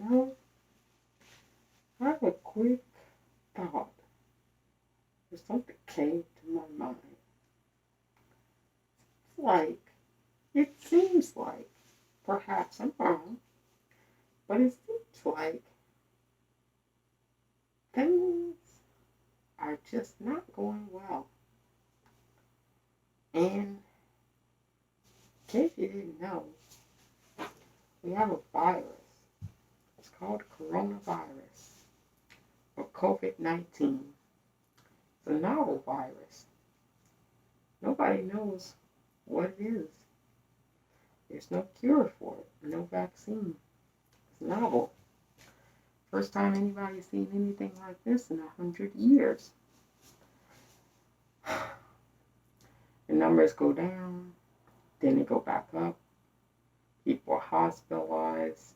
know, I have a quick thought. There's something came to my mind. It's like, it seems like, perhaps I'm wrong, but it seems like things are just not going well. And in case you didn't know, we have a virus. It's called coronavirus or COVID-19. It's a novel virus. Nobody knows what it is. There's no cure for it, no vaccine. It's novel. First time anybody's seen anything like this in 100 years. The numbers go down, then they go back up. People are hospitalized.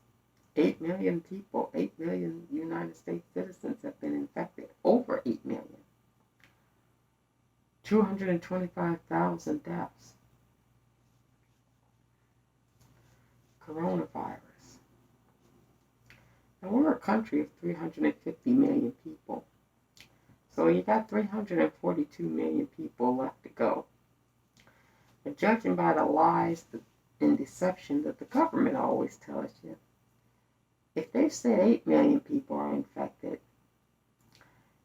8 million people, 8 million United States citizens have been infected. Over 8 million. 225,000 deaths. Coronavirus. Now we're a country of 350 million people. So you got 342 million people left to go. And judging by the lies and deception that the government always tells you, if they said 8 million people are infected,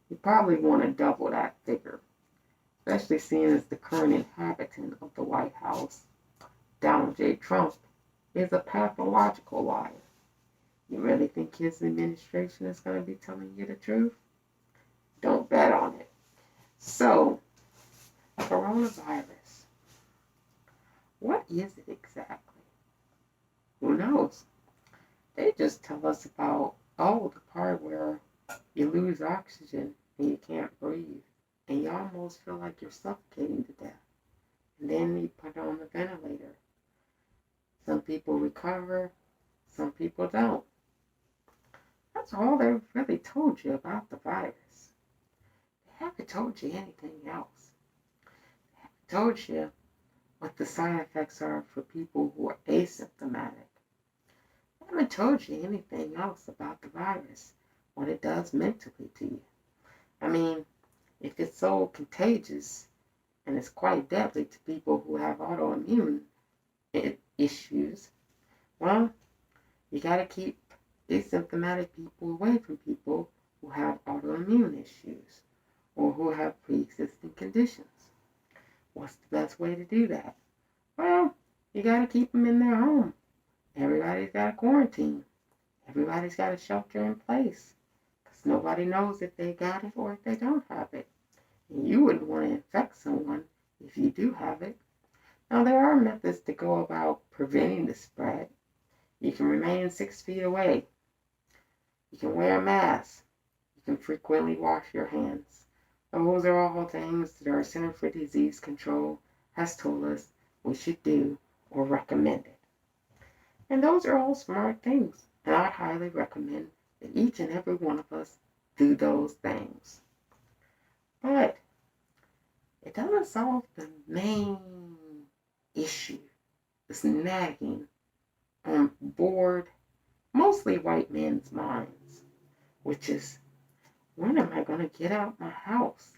you probably want to double that figure. Especially seeing as the current inhabitant of the White House, Donald J. Trump, is a pathological liar. You really think his administration is going to be telling you the truth? Don't bet on it. So, coronavirus. What is it exactly? Who knows? They just tell us about, the part where you lose oxygen and you can't breathe. And you almost feel like you're suffocating to death. And then you put on the ventilator. Some people recover, some people don't. That's all they've really told you about the virus. They haven't told you anything else. They haven't told you what the side effects are for people who are asymptomatic. They haven't told you anything else about the virus, what it does mentally to you. I mean, if it's so contagious and it's quite deadly to people who have autoimmune issues, well, you got to keep asymptomatic people away from people who have autoimmune issues or who have pre-existing conditions. What's the best way to do that? Well, you got to keep them in their home. Everybody's got to quarantine. Everybody's got to shelter in place. Because nobody knows if they got it or if they don't have it. And you wouldn't want to infect someone if you do have it. Now, there are methods to go about preventing the spread. You can remain 6 feet away. You can wear a mask. You can frequently wash your hands. Those are all things that our Center for Disease Control has told us we should do or recommended. And those are all smart things. And I highly recommend that each and every one of us do those things. But it doesn't solve the main issue, this nagging on board mostly white men's minds, which is, when am I going to get out my house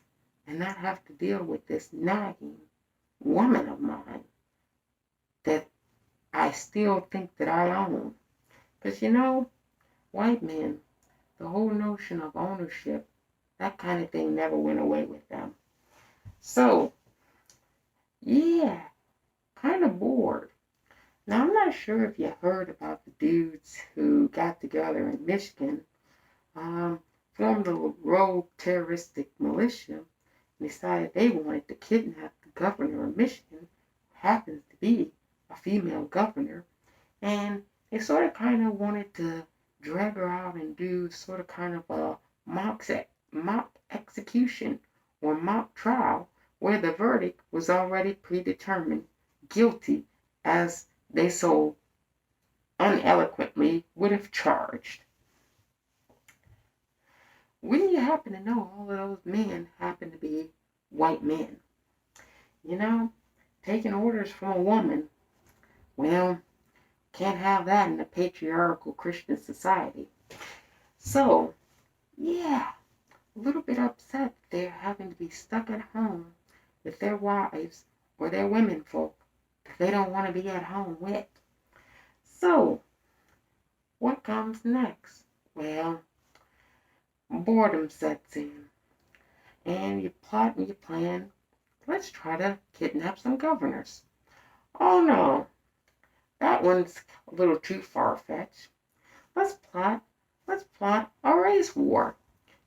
and not have to deal with this nagging woman of mine that I still think that I own? Because white men, the whole notion of ownership, that kind of thing never went away with them. So, yeah, kind of bored. Now, I'm not sure if you heard about the dudes who got together in Michigan, formed a rogue terroristic militia, and decided they wanted to kidnap the governor of Michigan, who happens to be a female governor, and they sort of kind of wanted to drag her out and do sort of kind of a mock execution or mock trial where the verdict was already predetermined, guilty, as they so uneloquently would have charged. Wouldn't you happen to know all of those men happen to be white men? Taking orders from a woman, well, can't have that in a patriarchal Christian society. So, yeah, a little bit upset they're having to be stuck at home with their wives or their women folk that they don't want to be at home with. So, what comes next? Well, boredom sets in, and you plot and you plan. Let's try to kidnap some governors. Oh no, that one's a little too far-fetched. Let's plot, let's plot a race war.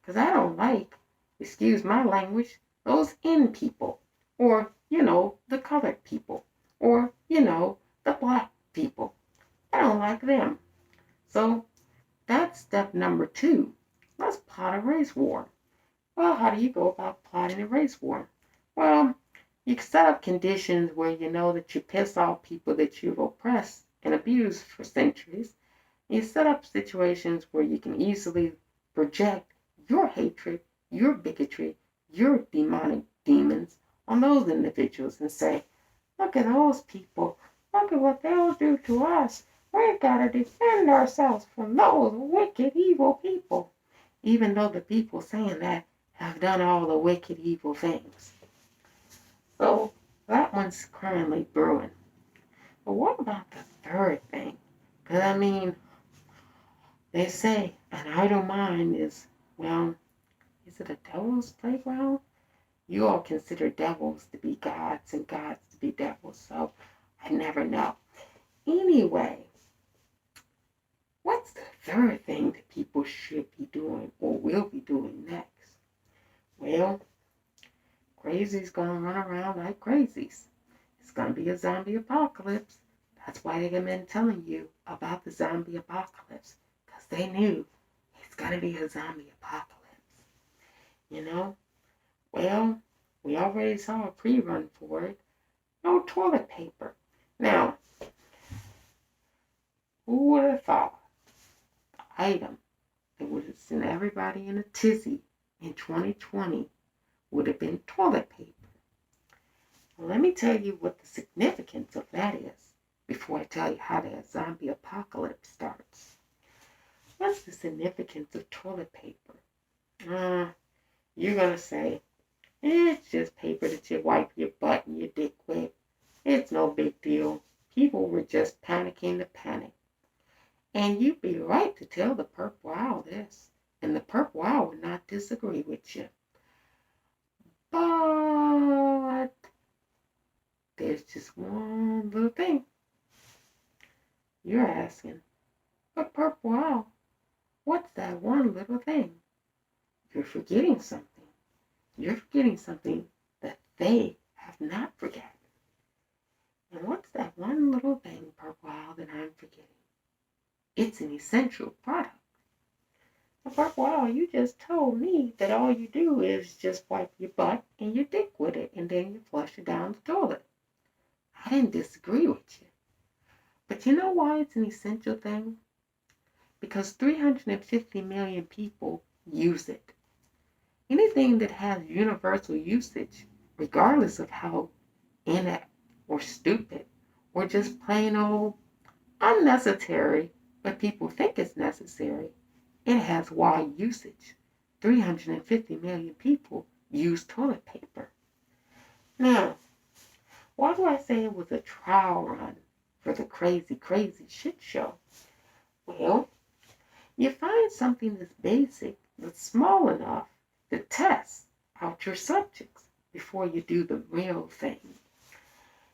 Because I don't like, excuse my language, those in people. Or, the colored people. Or, the black people. I don't like them. So that's step number 2. Let's plot a race war. Well, how do you go about plotting a race war? Well, you set up conditions where you know that you piss off people that you've oppressed and abused for centuries. You set up situations where you can easily project your hatred, your bigotry, your demonic demons on those individuals and say, look at those people. Look at what they'll do to us. We've got to defend ourselves from those wicked, evil people. Even though the people saying that have done all the wicked, evil things. So that one's currently brewing. But what about the third thing? Because, they say an idle mind is, well, is it a devil's playground? You all consider devils to be gods and gods to be devils, so I never know. Anyway, what's the third thing that people should be doing or will be doing next? Well, crazy's gonna run around like crazies. It's gonna be a zombie apocalypse. That's why they've been telling you about the zombie apocalypse, because they knew it's gonna be a zombie apocalypse. You know? Well, we already saw a pre-run for it. No toilet paper. Now, who would have thought the item that would have sent everybody in a tizzy in 2020 would have been toilet paper? Well, let me tell you what the significance of that is before I tell you how the zombie apocalypse starts. What's the significance of toilet paper? You're going to say, it's just paper that you wipe your butt and your dick with. It's no big deal. People were just panicking to panic. And you'd be right to tell the Purple Owl this. And the Purple Owl would not disagree with you. But there's just one little thing. You're asking, but Purple Owl, what's that one little thing? You're forgetting something. You're forgetting something that they have not forgotten. And what's that one little thing, Purple Owl, that I'm forgetting? It's an essential product. Now, Purple Owl, you just told me that all you do is just wipe your butt and your dick with it, and then you flush it down the toilet. I didn't disagree with you. But you know why it's an essential thing? Because 350 million people use it. Anything that has universal usage, regardless of how inept or stupid or just plain old unnecessary, but people think it's necessary, it has wide usage. 350 million people use toilet paper. Now, why do I say it was a trial run for the crazy, crazy shit show? Well, you find something that's basic, that's small enough to test out your subjects before you do the real thing.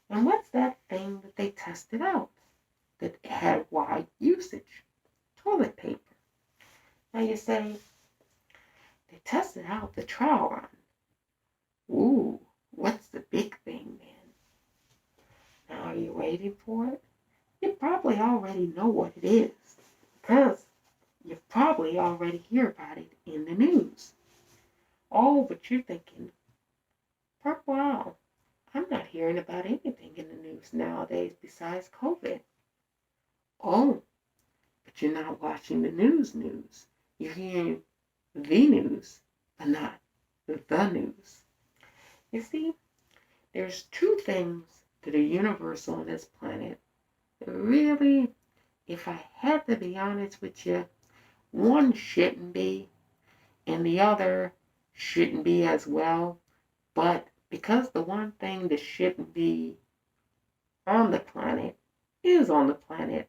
And what's that thing that they tested out that had wide usage? Toilet paper. Now you say, they tested out the trial run. Ooh, what's the big thing then? Now are you waiting for it? You probably already know what it is, because you probably already hear about it in the news. Oh, but you're thinking, Purple Owl, I'm not hearing about anything in the news nowadays besides COVID. Oh, but you're not watching the news. You're hearing the news, but not the news. You see, there's two things that are universal on this planet that really, if I had to be honest with you, one shouldn't be and the other shouldn't be as well. But because the one thing that shouldn't be on the planet is on the planet,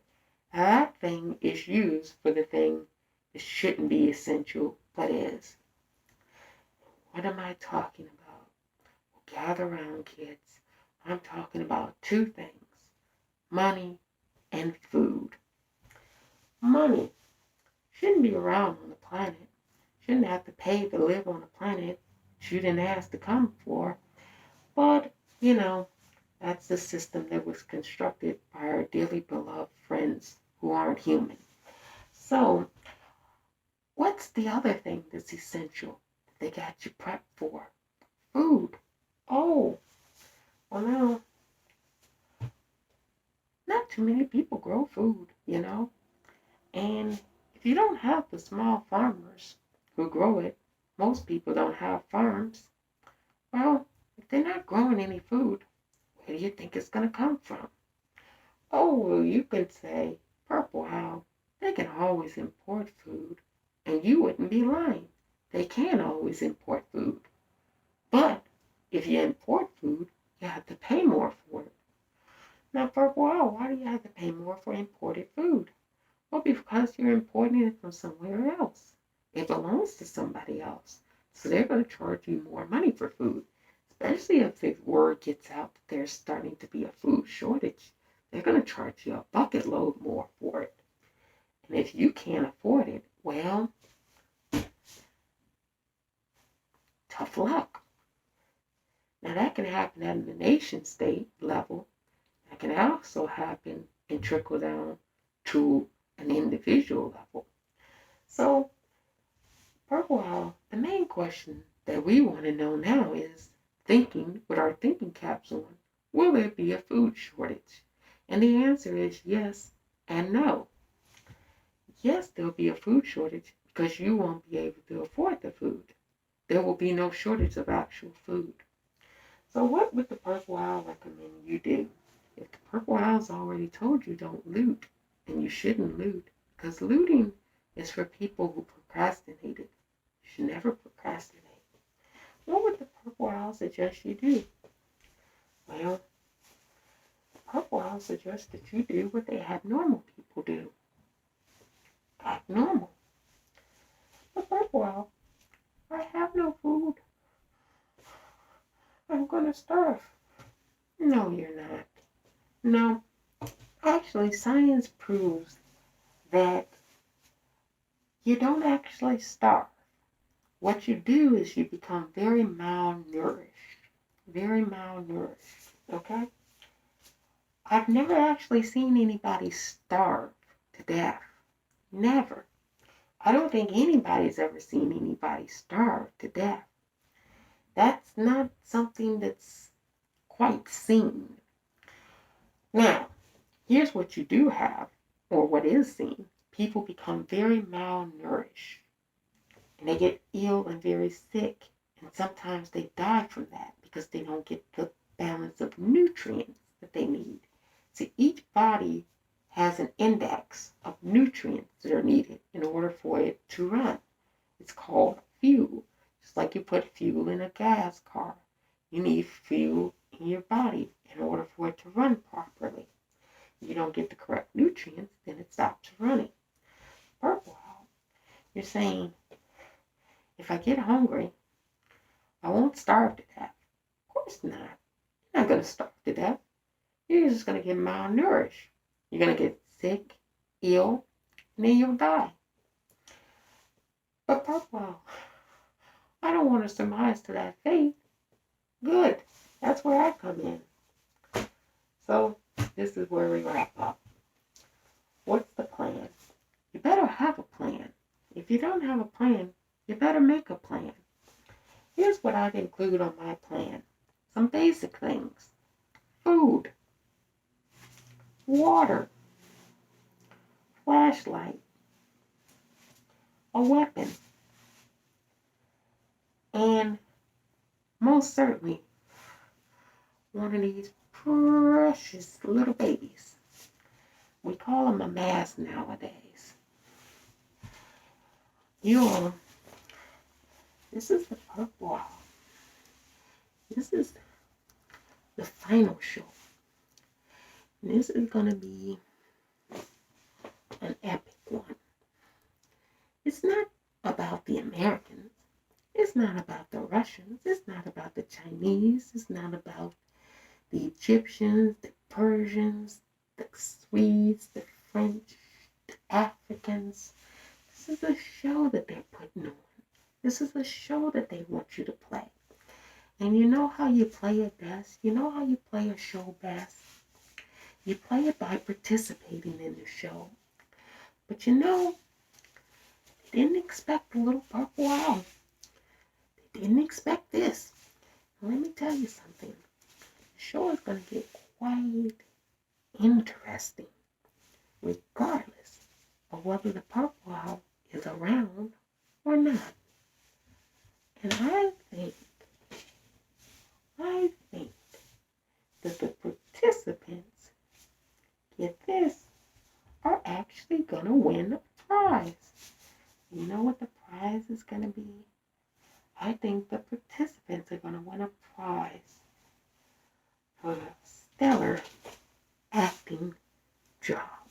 that thing is used for the thing that shouldn't be essential but is. What am I talking about? Well, gather around, kids. I'm talking about two things: money and food. Money shouldn't be around on the planet, shouldn't have to pay to live on the planet you didn't ask to come for. But, that's the system that was constructed by our dearly beloved friends who aren't human. So, what's the other thing that's essential that they got you prepped for? Food. Oh, well, now, not too many people grow food. And if you don't have the small farmers who grow it, most people don't have farms. Well, if they're not growing any food, where do you think it's going to come from? Oh, well, you could say, Purple Owl, they can always import food. And you wouldn't be lying. They can always import food. But if you import food, you have to pay more for it. Now, Purple Owl, why do you have to pay more for imported food? Well, because you're importing it from somewhere else. It belongs to somebody else. So they're going to charge you more money for food, especially if the word gets out that there's starting to be a food shortage. They're going to charge you a bucket load more for it. And if you can't afford it, well, tough luck. Now, that can happen at the nation state level. That can also happen and trickle down to an individual level. So, Purple Owl, the main question that we want to know now is, thinking with our thinking caps on, will there be a food shortage? And the answer is yes and no. Yes, there will be a food shortage because you won't be able to afford the food. There will be no shortage of actual food. So what would the Purple Owl recommend you do? If the Purple Owl's already told you don't loot, and you shouldn't loot, because looting is for people who procrastinated. You should never procrastinate. What would the Purple Owl suggest you do? Well, the Purple Owl suggests that you do what they have normal people do. Act normal. But Purple Owl, I have no food. I'm gonna starve. No, you're not. No, actually, science proves that you don't actually starve. What you do is you become very malnourished. Very malnourished. Okay? I've never actually seen anybody starve to death. Never. I don't think anybody's ever seen anybody starve to death. That's not something that's quite seen. Now, here's what you do have, or what is seen. People become very malnourished. And they get ill and very sick. And sometimes they die from that because they don't get the balance of nutrients that they need. See, each body has an index of nutrients that are needed in order for it to run. It's called fuel. Just like you put fuel in a gas car. You need fuel in your body in order for it to run properly. If you don't get the correct nutrients, then it stops running. Purple Owl, you're saying, if I get hungry, I won't starve to death. Of course not. You're not going to starve to death. You're just going to get malnourished. You're going to get sick, ill, and then you'll die. But Purple Owl, I don't want to surmise to that fate. Good. That's where I come in. So, this is where we wrap up. What's the plan? You better have a plan. If you don't have a plan, you better make a plan. Here's what I'd include on my plan. Some basic things. Food. Water. Flashlight. A weapon. And most certainly, one of these precious little babies. We call them a mask nowadays. You know, this is the purple owl. This is the final show. And this is going to be an epic one. It's not about the Americans. It's not about the Russians. It's not about the Chinese. It's not about the Egyptians, the Persians, the Swedes, the French, the Africans. This is a show that they're putting on. This is a show that they want you to play. And you know how you play it best? You know how you play a show best? You play it by participating in the show. But you know, they didn't expect the little purple owl. They didn't expect this. Let me tell you something. The show is going to get quite interesting, regardless of whether the purple owl is around or not. And I think that the participants, get this, are actually going to win a prize. You know what the prize is going to be? I think the participants are going to win a prize for a stellar acting job.